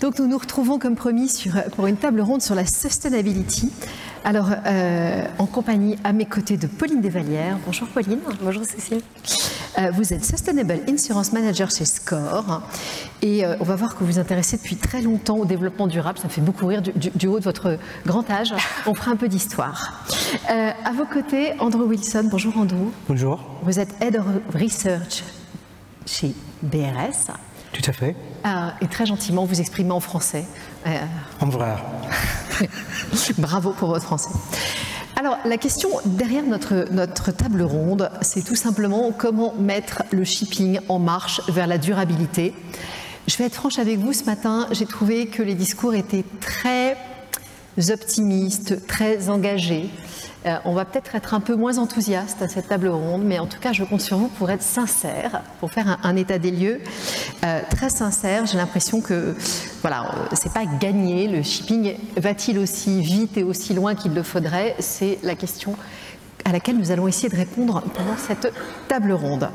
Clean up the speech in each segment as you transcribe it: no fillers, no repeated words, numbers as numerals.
Donc nous nous retrouvons comme promis pour une table ronde sur la sustainability. Alors en compagnie à mes côtés de Pauline Desvallières. Bonjour Pauline. Bonjour Cécile. Vous êtes Sustainable Insurance Manager chez SCOR et on va voir que vous vous intéressez depuis très longtemps au développement durable. Ça me fait beaucoup rire du haut de votre grand âge. On fera un peu d'histoire. À vos côtés, Andrew Wilson. Bonjour Andrew. Bonjour. Vous êtes Head of Research chez BRS. Tout à fait. Et très gentiment, vous exprimez en français. En vrai. Bravo pour votre français. Alors, la question derrière notre table ronde, c'est tout simplement comment mettre le shipping en marche vers la durabilité. Je vais être franche avec vous, ce matin, j'ai trouvé que les discours étaient très optimistes, très engagés. On va peut-être être un peu moins enthousiaste à cette table ronde, mais en tout cas, je compte sur vous pour être sincère, pour faire un état des lieux très sincère. J'ai l'impression que, voilà, c'est pas gagné. Le shipping va-t-il aussi vite et aussi loin qu'il le faudrait? C'est la question à laquelle nous allons essayer de répondre pendant cette table ronde.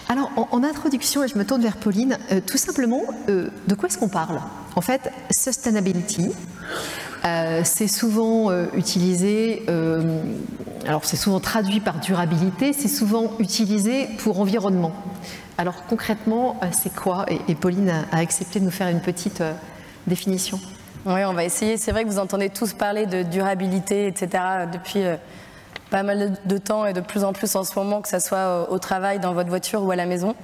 Alors, en introduction, et je me tourne vers Pauline, tout simplement, de quoi est-ce qu'on parle? En fait, sustainability. C'est souvent utilisé, alors c'est souvent traduit par durabilité, c'est souvent utilisé pour environnement. Alors concrètement, c'est quoi? Et Pauline a accepté de nous faire une petite définition. Oui, on va essayer. C'est vrai que vous entendez tous parler de durabilité, etc. depuis pas mal de temps et de plus en plus en ce moment, que ce soit au travail, dans votre voiture ou à la maison.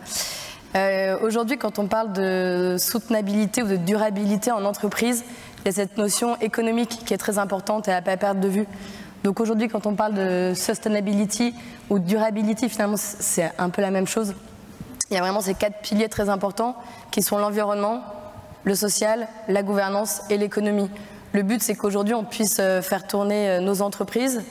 Aujourd'hui, quand on parle de soutenabilité ou de durabilité en entreprise, il y a cette notion économique qui est très importante et à ne pas perdre de vue. Donc aujourd'hui, quand on parle de sustainability ou de durability, finalement, c'est un peu la même chose. Il y a vraiment ces 4 piliers très importants qui sont l'environnement, le social, la gouvernance et l'économie. Le but, c'est qu'aujourd'hui, on puisse faire tourner nos entreprises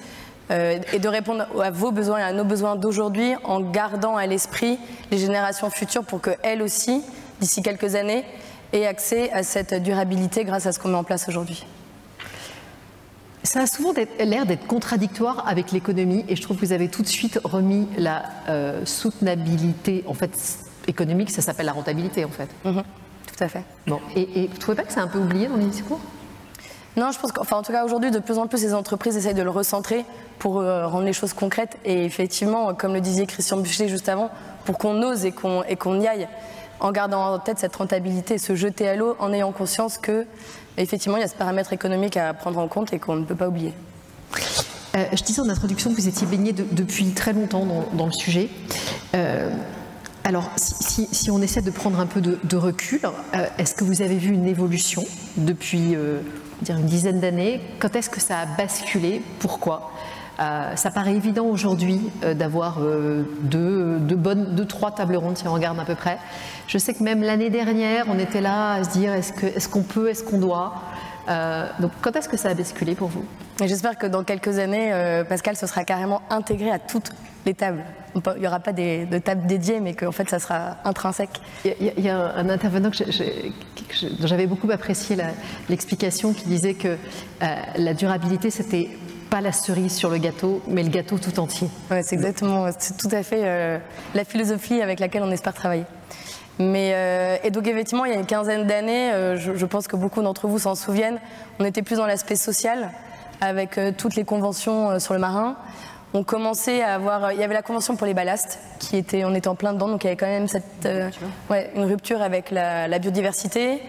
et de répondre à vos besoins et à nos besoins d'aujourd'hui en gardant à l'esprit les générations futures pour qu'elles aussi, d'ici quelques années, aient accès à cette durabilité grâce à ce qu'on met en place aujourd'hui. Ça a souvent l'air d'être contradictoire avec l'économie et je trouve que vous avez tout de suite remis la soutenabilité, en fait, économique, ça s'appelle la rentabilité en fait. Tout à fait. Bon. Et vous ne trouvez pas que c'est un peu oublié dans les discours? Non, je pense qu'enfin, en tout cas aujourd'hui, de plus en plus, les entreprises essayent de le recentrer pour rendre les choses concrètes. Et effectivement, comme le disait Christian Buchelet juste avant, pour qu'on ose et qu'on y aille, en gardant en tête cette rentabilité, se jeter à l'eau, en ayant conscience que, effectivement, il y a ce paramètre économique à prendre en compte et qu'on ne peut pas oublier. Je disais en introduction que vous étiez baigné depuis très longtemps dans le sujet. Alors, si on essaie de prendre un peu de recul, est-ce que vous avez vu une évolution depuis une dizaine d'années? Quand est-ce que ça a basculé? Pourquoi? Ça paraît évident aujourd'hui d'avoir deux, trois tables rondes, si on regarde à peu près. Je sais que même l'année dernière, on était là à se dire est-ce qu'on peut, est-ce qu'on doit? Donc quand est-ce que ça a basculé pour vous? J'espère que dans quelques années, Pascal, ce sera carrément intégré à toutes les tables. Il n'y aura pas de tables dédiées, mais qu'en fait, ça sera intrinsèque. Il y a un intervenant dont j'avais beaucoup apprécié l'explication qui disait que la durabilité, c'était pas la cerise sur le gâteau, mais le gâteau tout entier. Ouais, c'est exactement, c'est tout à fait la philosophie avec laquelle on espère travailler. Et donc effectivement, il y a une quinzaine d'années, je pense que beaucoup d'entre vous s'en souviennent, on était plus dans l'aspect social, avec toutes les conventions sur le marin. On commençait à avoir, il y avait la convention pour les ballasts, on était en plein dedans, donc il y avait quand même une rupture avec la biodiversité.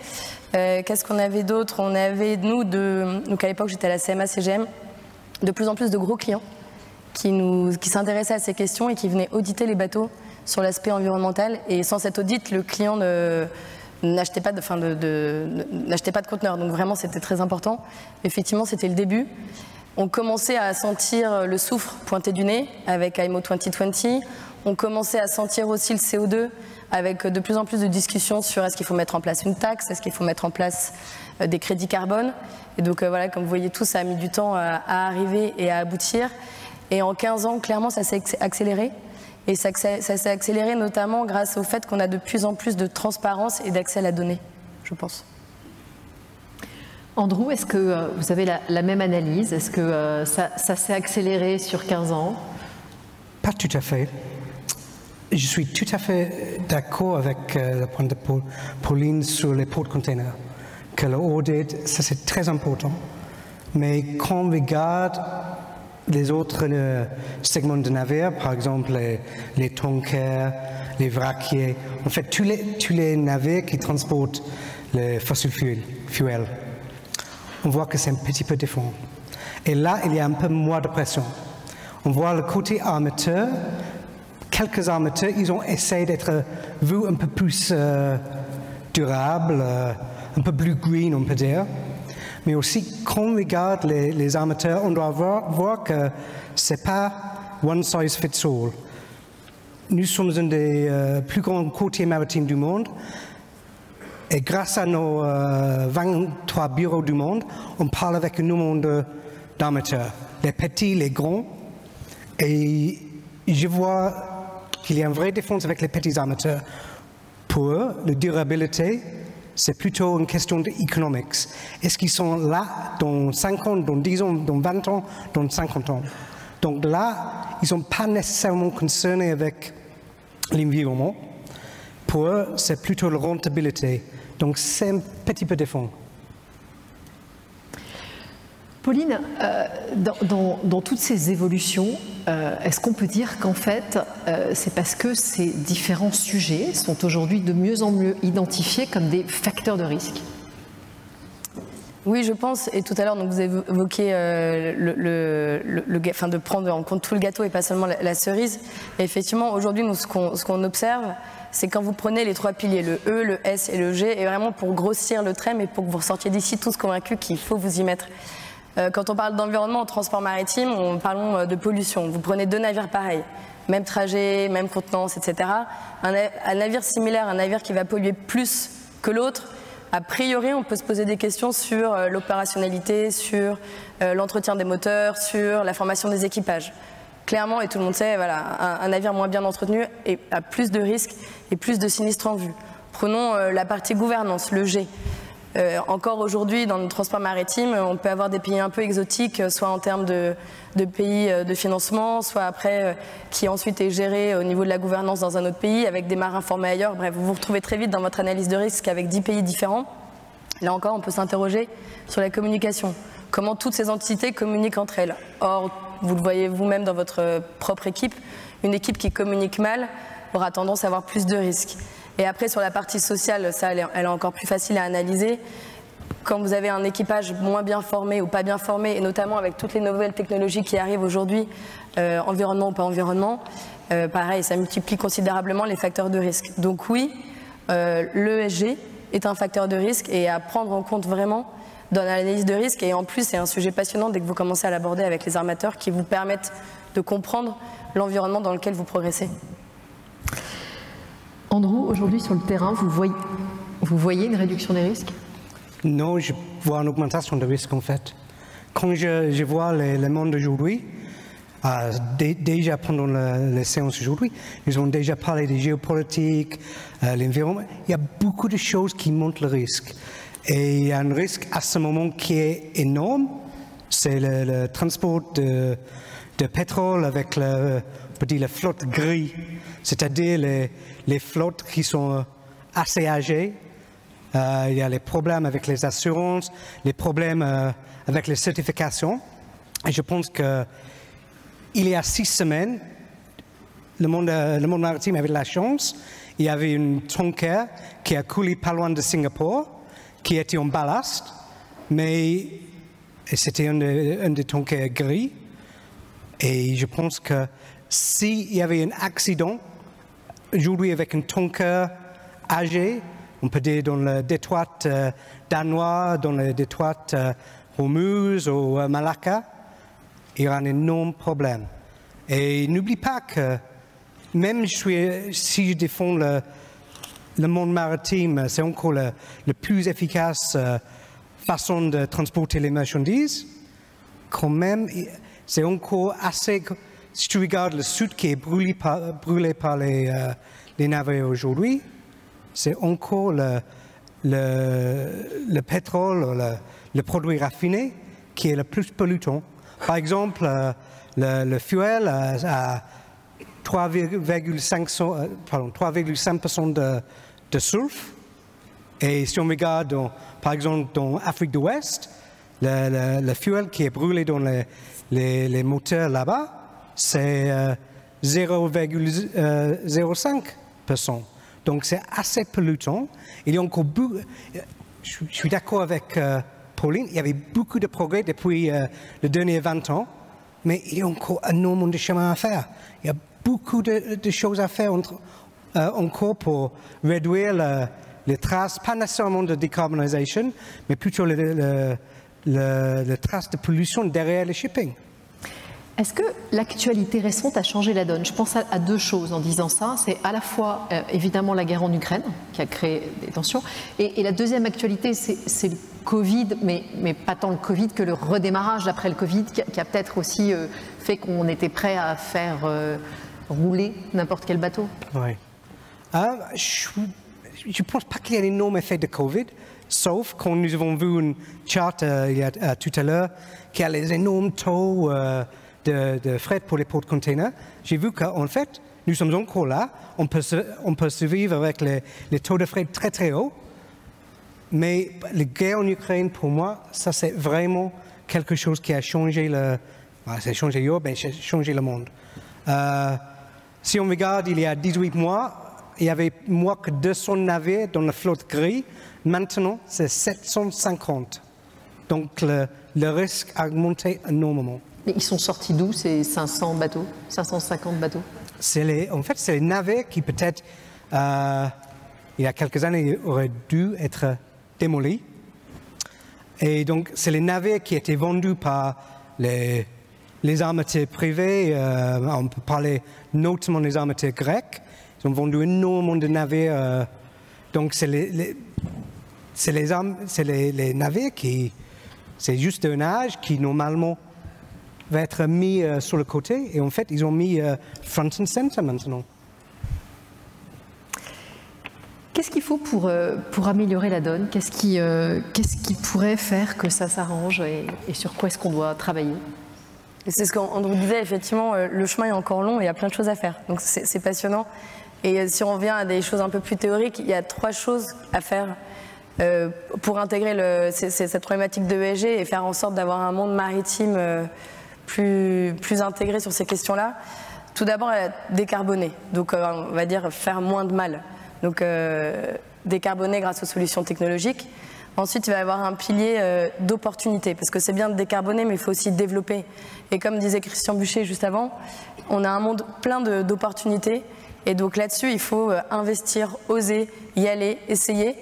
Qu'est-ce qu'on avait d'autre? On avait, donc à l'époque j'étais à la CMA-CGM, de plus en plus de gros clients qui s'intéressaient à ces questions et qui venaient auditer les bateaux sur l'aspect environnemental. Et sans cet audit, le client n'achetait pas de conteneurs. Donc vraiment, c'était très important. Effectivement, c'était le début. On commençait à sentir le soufre pointer du nez avec IMO 2020. On commençait à sentir aussi le CO2 avec de plus en plus de discussions sur est-ce qu'il faut mettre en place une taxe, est-ce qu'il faut mettre en place des crédits carbone. Et donc voilà, comme vous voyez tous, ça a mis du temps à arriver et à aboutir. Et en 15 ans, clairement, ça s'est accéléré. Et ça s'est accéléré notamment grâce au fait qu'on a de plus en plus de transparence et d'accès à la donnée, je pense. Andrew, est-ce que vous avez la même analyse? Est-ce que ça s'est accéléré sur 15 ans? Pas tout à fait. Je suis tout à fait d'accord avec le point de Pauline sur les ports-containers. que l'audit, ça c'est très important. Mais quand on regarde les autres segments de navires, par exemple les tankers, les vraquiers, en fait tous les navires qui transportent le fossil fuel, on voit que c'est un petit peu différent. Et là, il y a un peu moins de pression. On voit le côté armateur. Quelques armateurs, ils ont essayé d'être vus un peu plus durables, un peu plus green, on peut dire. Mais aussi, quand on regarde les armateurs, on doit voir que ce n'est pas one size fits all. Nous sommes un des plus grands côtiers maritimes du monde. Et grâce à nos 23 bureaux du monde, on parle avec un nombre d'armateurs, les petits, les grands. Et je vois qu'il y a une vraie différence avec les petits armateurs. Pour eux, la durabilité, c'est plutôt une question d'économique. Est-ce qu'ils sont là dans 5 ans, dans 10 ans, dans 20 ans, dans 50 ans? Donc là, ils ne sont pas nécessairement concernés avec l'environnement. Pour eux, c'est plutôt la rentabilité. Donc c'est un petit peu différent. Pauline, dans toutes ces évolutions, est-ce qu'on peut dire qu'en fait, c'est parce que ces différents sujets sont aujourd'hui de mieux en mieux identifiés comme des facteurs de risque? Oui, je pense, et tout à l'heure vous avez évoqué de prendre en compte tout le gâteau et pas seulement la cerise. Et effectivement, aujourd'hui, nous, ce qu'on observe, c'est quand vous prenez les 3 piliers, le E, le S et le G, et vraiment pour grossir le trait, mais pour que vous ressortiez d'ici tous convaincus qu'il faut vous y mettre. Quand on parle d'environnement en transport maritime, parlons de pollution. Vous prenez 2 navires pareils, même trajet, même contenance, etc. Un navire similaire, un navire qui va polluer plus que l'autre, a priori, on peut se poser des questions sur l'opérationnalité, sur l'entretien des moteurs, sur la formation des équipages. Clairement, et tout le monde sait, voilà, un navire moins bien entretenu a plus de risques et plus de sinistres en vue. Prenons la partie gouvernance, le G. Encore aujourd'hui, dans le transport maritime, on peut avoir des pays un peu exotiques, soit en termes de pays de financement, soit après qui ensuite est géré au niveau de la gouvernance dans un autre pays, avec des marins formés ailleurs. Bref, vous vous retrouvez très vite dans votre analyse de risque avec 10 pays différents. Là encore, on peut s'interroger sur la communication. Comment toutes ces entités communiquent entre elles. Or, vous le voyez vous-même dans votre propre équipe, une équipe qui communique mal aura tendance à avoir plus de risques. Et après, sur la partie sociale, ça, elle est encore plus facile à analyser. Quand vous avez un équipage moins bien formé ou pas bien formé, et notamment avec toutes les nouvelles technologies qui arrivent aujourd'hui, environnement ou pas environnement, pareil, ça multiplie considérablement les facteurs de risque. Donc oui, l'ESG est un facteur de risque et à prendre en compte vraiment dans l'analyse de risque. Et en plus, c'est un sujet passionnant dès que vous commencez à l'aborder avec les armateurs qui vous permettent de comprendre l'environnement dans lequel vous progressez. Andrew, aujourd'hui sur le terrain, vous voyez une réduction des risques? Non, je vois une augmentation des risques en fait. Quand je vois le monde d'aujourd'hui, déjà pendant les séances aujourd'hui, ils ont déjà parlé des géopolitiques, l'environnement. Il y a beaucoup de choses qui montrent le risque. Et il y a un risque à ce moment qui est énorme, c'est le transport de pétrole avec la flotte grise, c'est-à-dire les flottes qui sont assez âgées. Il y a les problèmes avec les assurances, les problèmes avec les certifications. Et je pense qu'il y a 6 semaines, le monde maritime avait de la chance. Il y avait une tanker qui a coulé pas loin de Singapour, qui était en ballast, mais c'était un des tankers gris. Et je pense que s'il y avait un accident, aujourd'hui avec un tanker âgé, on peut dire dans le détroit danois, dans le détroit Hormuz ou Malacca, il y aura un énorme problème. Et n'oublie pas que même si je défends le monde maritime, c'est encore la plus efficace façon de transporter les marchandises, quand même, c'est encore assez... Si tu regardes le sud qui est brûlé par les navires aujourd'hui, c'est encore le pétrole, le produit raffiné qui est le plus polluant. Par exemple, le fuel a 3,5% de sulfure Et si on regarde, par exemple, dans l'Afrique de l'Ouest, le fuel qui est brûlé dans les moteurs là-bas, c'est 0,05%. Donc c'est assez pollutant. Il y a encore beaucoup, je suis d'accord avec Pauline, il y avait beaucoup de progrès depuis les derniers 20 ans, mais il y a encore énormément de chemin à faire. Il y a beaucoup de choses à faire encore pour réduire les traces, pas nécessairement de décarbonisation, mais plutôt les traces de pollution derrière le shipping. Est-ce que l'actualité récente a changé la donne? Je pense à deux choses en disant ça. C'est à la fois évidemment la guerre en Ukraine qui a créé des tensions, et la deuxième actualité, c'est le Covid, mais pas tant le Covid que le redémarrage après le Covid, qui a peut-être aussi fait qu'on était prêt à faire rouler n'importe quel bateau. Oui. Je ne pense pas qu'il y ait un énorme effet de Covid, sauf quand nous avons vu une charte tout à l'heure qui a les énormes taux de fret pour les porte-containers. J'ai vu qu'en fait, nous sommes encore là, on peut survivre avec les taux de fret très très hauts, mais la guerre en Ukraine, pour moi, ça c'est vraiment quelque chose qui a changé changé le monde. Si on regarde, il y a 18 mois, il y avait moins que 200 navires dans la flotte grise. Maintenant, c'est 750. Donc, le risque a augmenté énormément. Mais ils sont sortis d'où ces 500 bateaux, 550 bateaux? En fait, c'est les navires qui peut-être, il y a quelques années, auraient dû être démolis. Et donc, c'est les navires qui étaient vendus par les armateurs privés. On peut parler notamment des armateurs grecs. Ils ont vendu énormément de navires. Donc, c'est les navires qui, c'est juste un âge qui normalement va être mis sur le côté. Et en fait, ils ont mis front and center maintenant. Qu'est-ce qu'il faut pour améliorer la donne? Qu'est-ce qui pourrait faire que ça s'arrange et sur quoi est-ce qu'on doit travailler? C'est ce qu'Andrew disait, effectivement, le chemin est encore long et il y a plein de choses à faire. Donc c'est passionnant. Et si on revient à des choses un peu plus théoriques, il y a 3 choses à faire pour intégrer cette problématique de ESG et faire en sorte d'avoir un monde maritime plus intégré sur ces questions-là. Tout d'abord, décarboner. Donc on va dire faire moins de mal. Donc décarboner grâce aux solutions technologiques. Ensuite, il va y avoir un pilier d'opportunité, parce que c'est bien de décarboner, mais il faut aussi développer. Et comme disait Christian Buchet juste avant, on a un monde plein d'opportunités. Et donc là-dessus, il faut investir, oser, y aller, essayer.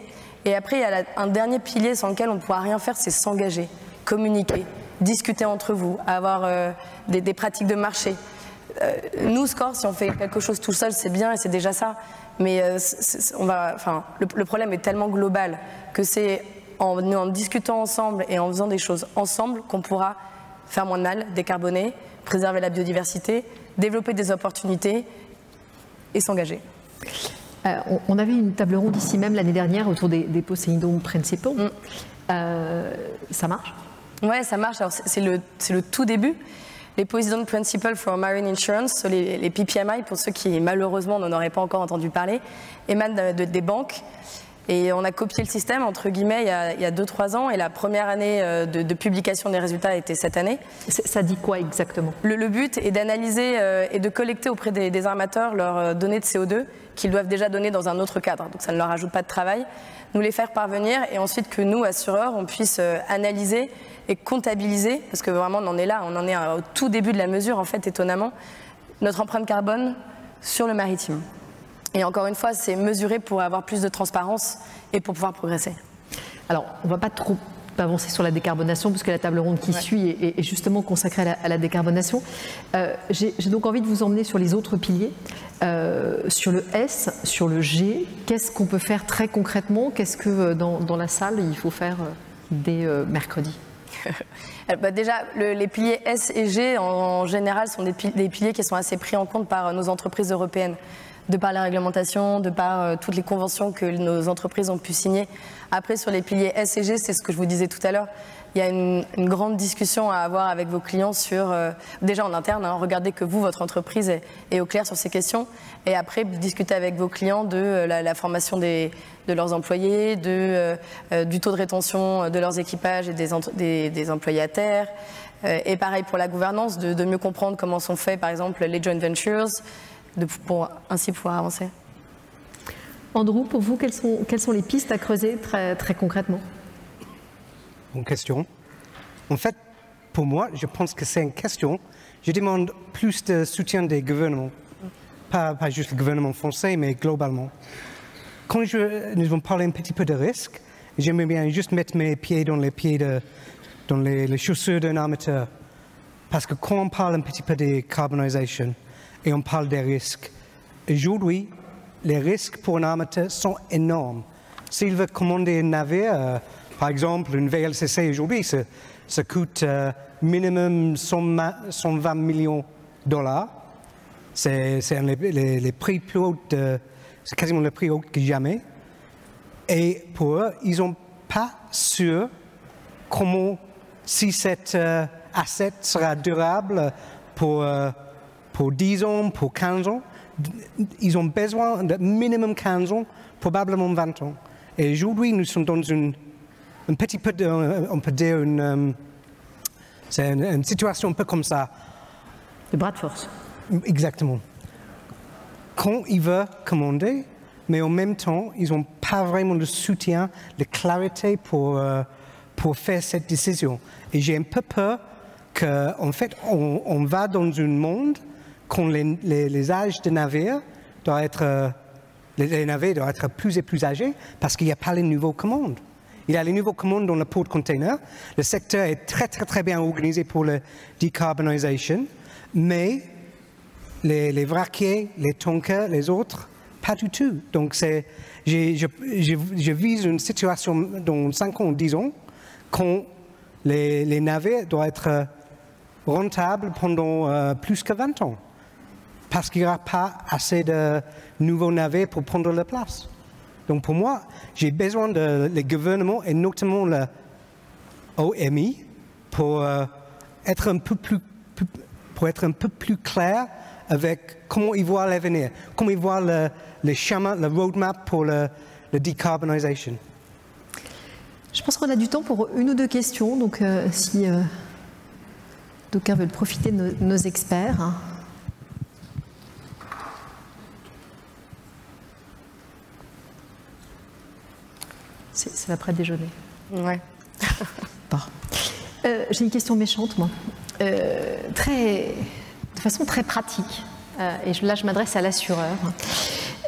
Et après, il y a un dernier pilier sans lequel on ne pourra rien faire, c'est s'engager, communiquer, discuter entre vous, avoir des pratiques de marché. Nous, Score, si on fait quelque chose tout seul, c'est bien et c'est déjà ça. Mais le problème est tellement global que c'est en discutant ensemble et en faisant des choses ensemble qu'on pourra faire moins de mal, décarboner, préserver la biodiversité, développer des opportunités et s'engager. On avait une table ronde ici même l'année dernière autour des Poseidon Principles. Ça marche? Ouais, ça marche. Alors c'est le tout début. Les Poseidon Principles for Marine Insurance, les PPMI, pour ceux qui malheureusement n'en auraient pas encore entendu parler, émanent des banques. Et on a copié le système, entre guillemets, il y a 2-3 ans, et la première année de publication des résultats était cette année. Ça dit quoi exactement? Le but est d'analyser et de collecter auprès des armateurs leurs données de CO2 qu'ils doivent déjà donner dans un autre cadre, donc ça ne leur ajoute pas de travail, nous les faire parvenir, et ensuite que nous, assureurs, on puisse analyser et comptabiliser, parce que vraiment on en est là, on en est au tout début de la mesure, en fait, étonnamment, notre empreinte carbone sur le maritime. Et encore une fois, c'est mesuré pour avoir plus de transparence et pour pouvoir progresser. Alors, on ne va pas trop avancer sur la décarbonation, puisque la table ronde qui suit est justement consacrée à la décarbonation. J'ai donc envie de vous emmener sur les autres piliers, sur le S, sur le G. Qu'est-ce qu'on peut faire très concrètement? Qu'est-ce que dans la salle, il faut faire dès mercredi? Déjà, les piliers S et G, en général, sont des piliers qui sont assez pris en compte par nos entreprises européennes. de par la réglementation, de par toutes les conventions que nos entreprises ont pu signer. Après, sur les piliers S et G, c'est ce que je vous disais tout à l'heure, il y a une grande discussion à avoir avec vos clients sur, déjà en interne, regardez que vous, votre entreprise est au clair sur ces questions, et après discuter avec vos clients de la formation de leurs employés, du taux de rétention de leurs équipages et des employés à terre, et pareil pour la gouvernance, de mieux comprendre comment sont faits par exemple les joint ventures, pour ainsi pouvoir avancer. Andrew, pour vous, quelles sont les pistes à creuser très concrètement? Bonne question. En fait, pour moi, je pense que c'est une question. Je demande plus de soutien des gouvernements. Pas juste le gouvernement français, mais globalement. Quand nous allons parler un petit peu de risque, j'aimerais bien juste mettre mes pieds dans les chaussures d'un armateur. Parce que quand on parle un petit peu de carbonisation et on parle des risques, aujourd'hui, les risques pour un armateur sont énormes. S'il veut commander un navire, par exemple, une VLCC aujourd'hui, ça coûte minimum 120 millions de dollars. C'est les prix plus hauts, c'est quasiment le prix haut que jamais. Et pour eux, ils n'ont pas sûr comment, si cet asset sera durable pour 10 ans, pour 15 ans. Ils ont besoin de minimum 15 ans, probablement 20 ans. Et aujourd'hui, nous sommes dans un petit peu, on peut dire, c'est une situation un peu comme ça. De bras de force. Exactement. Quand ils veulent commander, mais en même temps, ils n'ont pas vraiment le soutien, la clarité pour faire cette décision. Et j'ai un peu peur qu'en fait, on va dans un monde quand les âges de navires doivent être, les navires doivent être plus et plus âgés parce qu'il n'y a pas les nouveaux commandes. Il y a les nouveaux commandes dans le port de container. Le secteur est très bien organisé pour la décarbonisation, mais les vraquiers, les tankers, les autres, pas du tout. Donc je vise une situation dans 5 ans, 10 ans, quand les navires doivent être rentables pendant plus que 20 ans. Parce qu'il n'y aura pas assez de nouveaux navires pour prendre la place. Donc pour moi, j'ai besoin des gouvernements et notamment le OMI pour être un peu plus clair avec comment ils voient l'avenir, comment ils voient le chemin, le roadmap pour la décarbonisation. Je pense qu'on a du temps pour une ou deux questions, donc si d'aucuns veulent profiter de nos experts. Hein. C'est l'après-déjeuner. Ouais. Bon. J'ai une question méchante, moi. De façon très pratique, et là je m'adresse à l'assureur.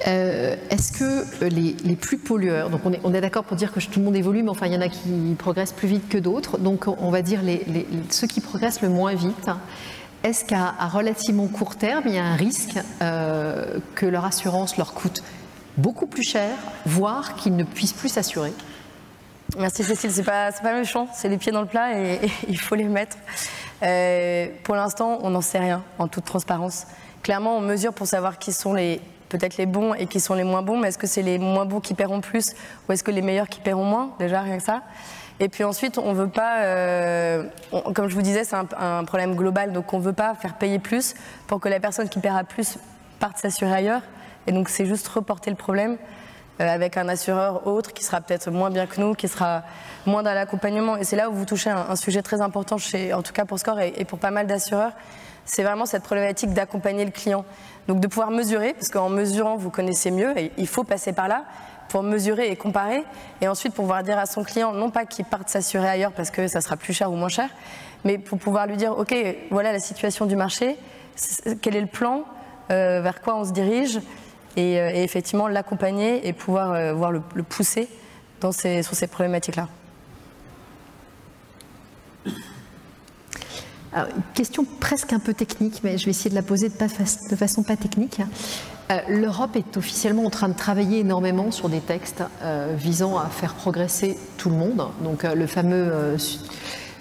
Est-ce que les plus pollueurs, donc on est d'accord pour dire que tout le monde évolue, mais enfin il y en a qui progressent plus vite que d'autres, donc on va dire ceux qui progressent le moins vite, est-ce qu'à relativement court terme, il y a un risque que leur assurance leur coûte beaucoup plus cher, voire qu'ils ne puissent plus s'assurer? Merci Cécile, c'est pas méchant, c'est les pieds dans le plat et il faut les mettre. Pour l'instant, on n'en sait rien, en toute transparence. Clairement, on mesure pour savoir qui sont peut-être les bons et qui sont les moins bons, mais est-ce que c'est les moins bons qui paieront plus ou est-ce que les meilleurs qui paieront moins? Déjà, rien que ça. Et puis ensuite, on veut pas, comme je vous disais, c'est un problème global, donc on veut pas faire payer plus pour que la personne qui paiera plus parte s'assurer ailleurs. Et donc c'est juste reporter le problème avec un assureur autre qui sera peut-être moins bien que nous, qui sera moins dans l'accompagnement. Et c'est là où vous touchez un sujet très important, en tout cas pour SCOR et pour pas mal d'assureurs, c'est vraiment cette problématique d'accompagner le client. Donc de pouvoir mesurer, parce qu'en mesurant, vous connaissez mieux, et il faut passer par là, pour mesurer et comparer, et ensuite pour pouvoir dire à son client, non pas qu'il parte s'assurer ailleurs parce que ça sera plus cher ou moins cher, mais pour pouvoir lui dire, ok, voilà la situation du marché, quel est le plan, vers quoi on se dirige, et effectivement l'accompagner et pouvoir voir le pousser sur ces problématiques-là. Alors, une question presque un peu technique, mais je vais essayer de la poser de façon pas technique. L'Europe est officiellement en train de travailler énormément sur des textes visant à faire progresser tout le monde. Donc le fameux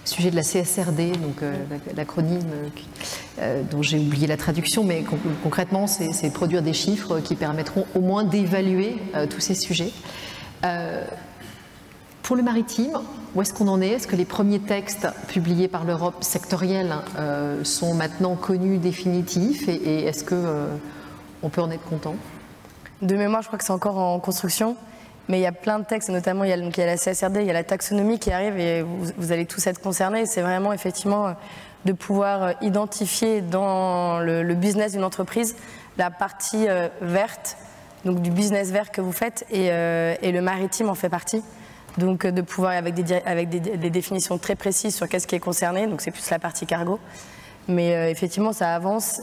sujet de la CSRD, donc l'acronyme. dont j'ai oublié la traduction, mais concrètement, c'est produire des chiffres qui permettront au moins d'évaluer tous ces sujets. Pour le maritime, où est-ce qu'on en est? Est-ce que les premiers textes publiés par l'Europe sectorielle sont maintenant connus, définitifs, et est-ce qu'on peut en être content? De mémoire, je crois que c'est encore en construction, mais il y a plein de textes, notamment il y a la CSRD, il y a la taxonomie qui arrive, et vous allez tous être concernés. C'est vraiment effectivement de pouvoir identifier dans le business d'une entreprise la partie verte, donc du business vert que vous faites, et le maritime en fait partie. Donc de pouvoir, avec des définitions très précises sur qu'est-ce qui est concerné, donc c'est plus la partie cargo. Mais effectivement, ça avance.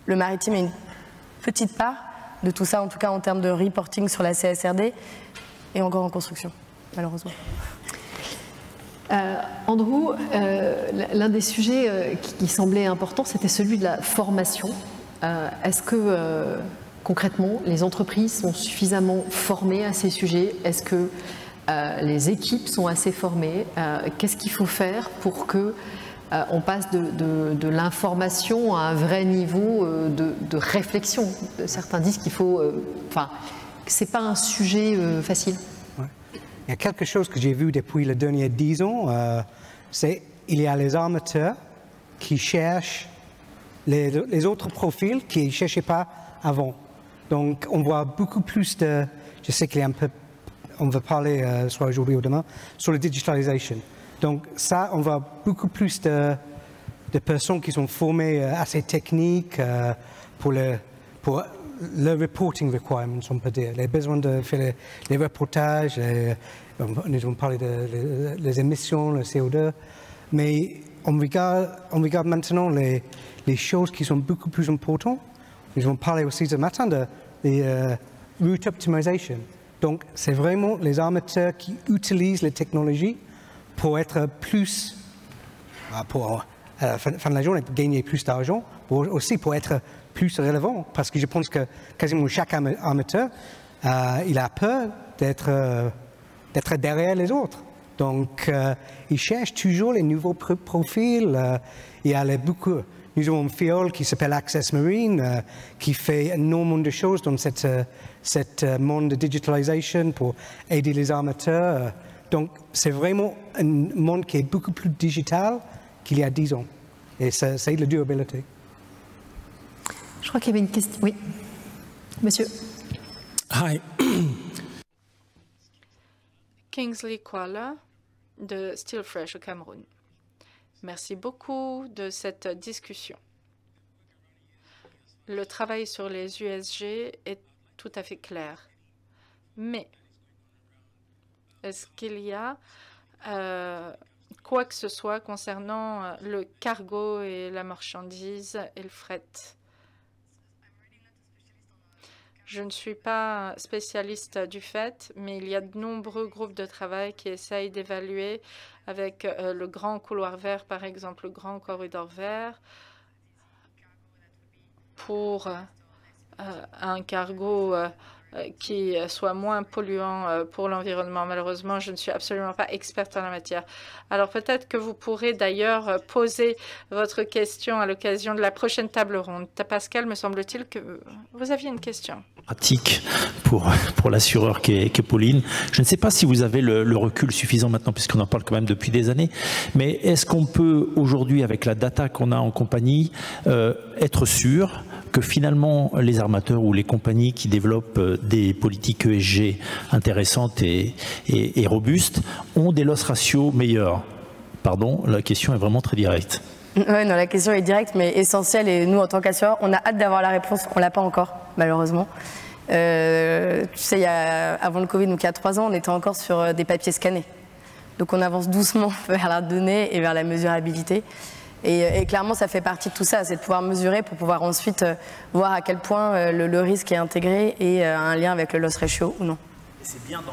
Le maritime est une petite part de tout ça, en tout cas en termes de reporting sur la CSRD, et encore en construction, malheureusement. Andrew, l'un des sujets qui semblait important, c'était celui de la formation. Est-ce que concrètement, les entreprises sont suffisamment formées à ces sujets? Est-ce que les équipes sont assez formées? Qu'est-ce qu'il faut faire pour que on passe de l'information à un vrai niveau de réflexion? Certains disent qu'il faut, que c'est pas un sujet facile. Ouais. Il y a quelque chose que j'ai vu depuis les derniers 10 ans, c'est qu'il y a les armateurs qui cherchent les autres profils qu'ils ne cherchaient pas avant. Donc on voit beaucoup plus de, je sais qu'il y a un peu, on va parler soit aujourd'hui ou demain, sur la digitalisation. Donc ça, on voit beaucoup plus de personnes qui sont formées assez techniques pour le reporting requirements, on peut dire, les besoins de faire les reportages, nous avons parlé des émissions, le CO2, mais on regarde maintenant les choses qui sont beaucoup plus importantes. Nous avons parlé aussi ce matin de route optimization. Donc, c'est vraiment les armateurs qui utilisent les technologies pour être plus, pour à la fin de la journée, pour gagner plus d'argent, aussi pour être plus relevant. Parce que je pense que quasiment chaque armateur, il a peur d'être derrière les autres. Donc, il cherche toujours les nouveaux profils. Il y a beaucoup. Nous avons un fiole qui s'appelle Access Marine, qui fait énormément de choses dans cette monde de digitalisation pour aider les armateurs. Donc, c'est vraiment un monde qui est beaucoup plus digital qu'il y a 10 ans. Et ça aide la durabilité. Je crois qu'il y avait une question. Oui, monsieur. Hi. Kingsley Kuala de Still Fresh au Cameroun. Merci beaucoup de cette discussion. Le travail sur les USG est tout à fait clair. Mais est-ce qu'il y a quoi que ce soit concernant le cargo et la marchandise et le fret? Je ne suis pas spécialiste du fait, mais il y a de nombreux groupes de travail qui essayent d'évaluer avec le grand couloir vert, par exemple, le grand corridor vert, pour un cargo qui soit moins polluant pour l'environnement. Malheureusement, je ne suis absolument pas experte en la matière. Alors peut-être que vous pourrez d'ailleurs poser votre question à l'occasion de la prochaine table ronde. Pascal, me semble-t-il que vous aviez une question. Pratique pour l'assureur qu'est Pauline. Je ne sais pas si vous avez le recul suffisant maintenant, puisqu'on en parle quand même depuis des années, mais est-ce qu'on peut aujourd'hui, avec la data qu'on a en compagnie, être sûr que finalement les armateurs ou les compagnies qui développent des politiques ESG intéressantes et robustes ont des loss ratios meilleurs? Pardon, la question est vraiment très directe. Oui, non, la question est directe mais essentielle, et nous en tant qu'assureurs, on a hâte d'avoir la réponse. On l'a pas encore, malheureusement. Tu sais, avant le Covid, donc il y a 3 ans, on était encore sur des papiers scannés. Donc on avance doucement vers la donnée et vers la mesurabilité. Et clairement, ça fait partie de tout ça, c'est de pouvoir mesurer pour pouvoir ensuite voir à quel point le risque est intégré et a un lien avec le loss ratio ou non. Et c'est bien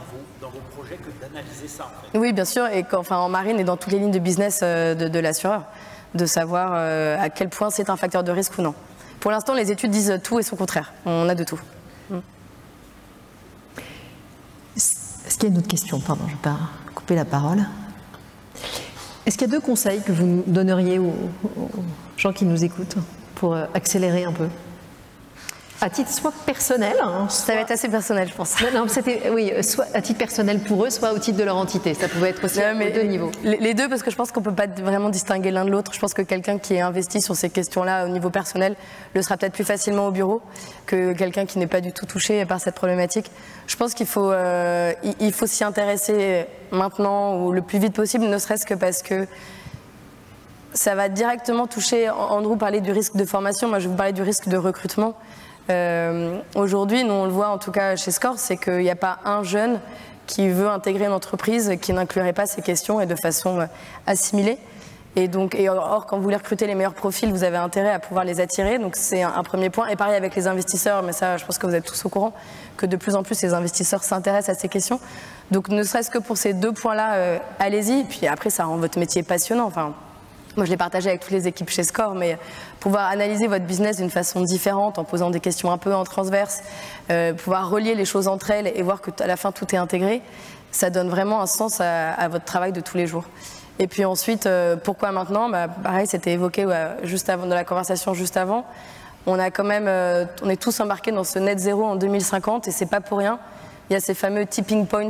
dans vos projets que d'analyser ça, en fait. Oui, bien sûr, et en marine et dans toutes les lignes de business de l'assureur, de savoir à quel point c'est un facteur de risque ou non. Pour l'instant, les études disent tout et son contraire. On a de tout. Est-ce qu'il y a une autre question? Pardon, je ne vais pas couper la parole. Est-ce qu'il y a 2 conseils que vous donneriez aux gens qui nous écoutent pour accélérer un peu? À titre soit personnel. Ça va être assez personnel, je pense. Non, c'était, oui, soit à titre personnel pour eux, soit au titre de leur entité. Ça pouvait être aussi aux 2 niveaux. Les 2, parce que je pense qu'on ne peut pas vraiment distinguer l'un de l'autre. Je pense que quelqu'un qui est investi sur ces questions-là au niveau personnel le sera peut-être plus facilement au bureau que quelqu'un qui n'est pas du tout touché par cette problématique. Je pense qu'il faut, s'y intéresser maintenant ou le plus vite possible, ne serait-ce que parce que ça va directement toucher. Andrew parlait du risque de formation, moi je vais vous parler du risque de recrutement. Aujourd'hui, nous on le voit en tout cas chez SCORE, c'est qu'il n'y a pas un jeune qui veut intégrer une entreprise qui n'inclurait pas ces questions et de façon assimilée. Or, quand vous voulez recruter les meilleurs profils, vous avez intérêt à pouvoir les attirer. Donc c'est un premier point. Et pareil avec les investisseurs, mais ça je pense que vous êtes tous au courant, que de plus en plus les investisseurs s'intéressent à ces questions. Donc ne serait-ce que pour ces 2 points-là, allez-y. Puis après, ça rend votre métier passionnant. Enfin, moi, je l'ai partagé avec toutes les équipes chez SCORE, mais pouvoir analyser votre business d'une façon différente, en posant des questions un peu en transverse, pouvoir relier les choses entre elles et voir qu'à la fin, tout est intégré, ça donne vraiment un sens à votre travail de tous les jours. Et puis ensuite, pourquoi maintenant? Pareil, c'était évoqué juste avant, dans la conversation juste avant. On a quand même, on est tous embarqués dans ce net zéro en 2050 et c'est pas pour rien. Il y a ces fameux tipping points,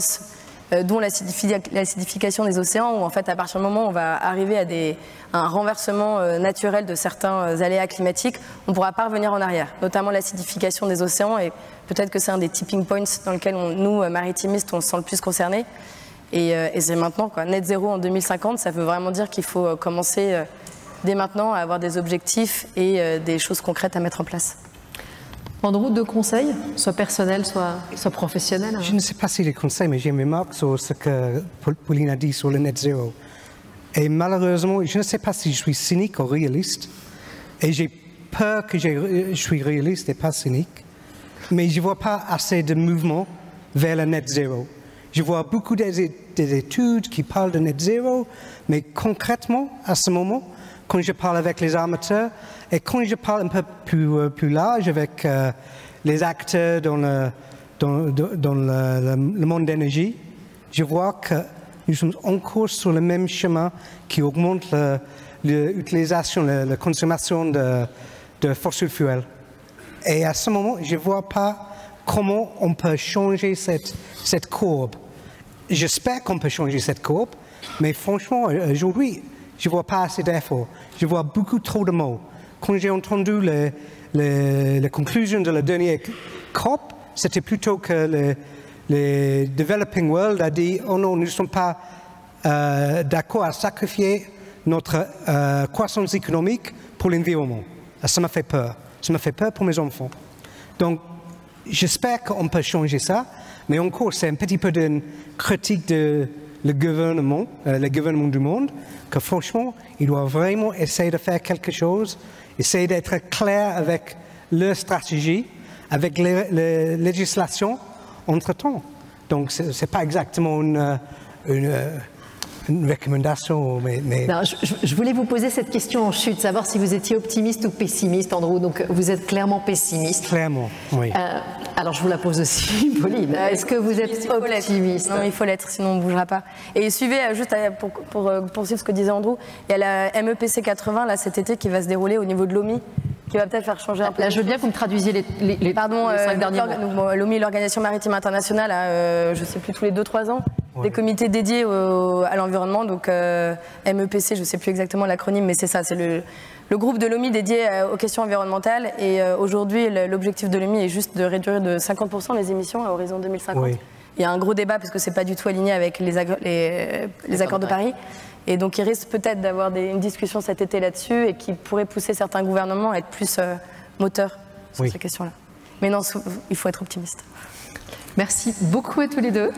dont l'acidification des océans, où en fait à partir du moment où on va arriver à un renversement naturel de certains aléas climatiques, on ne pourra pas revenir en arrière, notamment l'acidification des océans, et peut-être que c'est un des tipping points dans lequel nous, maritimistes, on se sent le plus concernés, et c'est maintenant, quoi. Net zéro en 2050, ça veut vraiment dire qu'il faut commencer dès maintenant à avoir des objectifs et des choses concrètes à mettre en place. Andrew, 2 conseils, soit personnels, soit professionnels. Je ne sais pas si les conseils, mais j'ai une remarque sur ce que Pauline a dit sur le net zéro. Et malheureusement, je ne sais pas si je suis cynique ou réaliste. Et j'ai peur que je suis réaliste et pas cynique. Mais je ne vois pas assez de mouvement vers le net zéro. Je vois beaucoup d'études qui parlent de net zéro, mais concrètement, à ce moment, quand je parle avec les armateurs et quand je parle un peu plus large avec les acteurs dans le monde d'énergie, je vois que nous sommes encore sur le même chemin qui augmente l'utilisation, la consommation de fossiles fuels. Et à ce moment, je ne vois pas comment on peut changer cette courbe. J'espère qu'on peut changer cette courbe, mais franchement, aujourd'hui, je ne vois pas assez d'efforts. Je vois beaucoup trop de mots. Quand j'ai entendu les conclusions de la dernière COP, c'était plutôt que le developing world a dit « Oh non, nous ne sommes pas d'accord à sacrifier notre croissance économique pour l'environnement. » Ça m'a fait peur. Ça m'a fait peur pour mes enfants. Donc, j'espère qu'on peut changer ça, mais encore, c'est un petit peu d'une critique de le gouvernement du monde, que franchement, il doit vraiment essayer de faire quelque chose, essayer d'être clair avec leur stratégie, avec les législations entre-temps. Donc, ce n'est pas exactement une recommandation, mais... Non, je voulais vous poser cette question en chute, savoir si vous étiez optimiste ou pessimiste, Andrew. Donc, vous êtes clairement pessimiste. Clairement, oui. Alors, je vous la pose aussi, Pauline. Est-ce que vous êtes optimiste? Non, il faut l'être, sinon on ne bougera pas. Et suivez, juste pour poursuivre ce que disait Andrew, il y a la MEPC 80, là, cet été, qui va se dérouler au niveau de l'OMI, qui va peut-être faire changer un peu. Là, je veux bien que vous me traduisiez les 5 derniers mots. L'OMI, l'Organisation Maritime Internationale, a, je ne sais plus, tous les 2-3 ans, des comités dédiés à l'environnement, donc MEPC, je ne sais plus exactement l'acronyme, mais c'est ça, c'est le groupe de l'OMI dédié aux questions environnementales. Et aujourd'hui, l'objectif de l'OMI est juste de réduire de 50% les émissions à horizon 2050. Oui. Il y a un gros débat parce que ce n'est pas du tout aligné avec les accords de Paris. Et donc il risque peut-être d'avoir une discussion cet été là-dessus et qui pourrait pousser certains gouvernements à être plus moteurs sur ces questions-là. Mais non, il faut être optimiste. Merci beaucoup à tous les deux.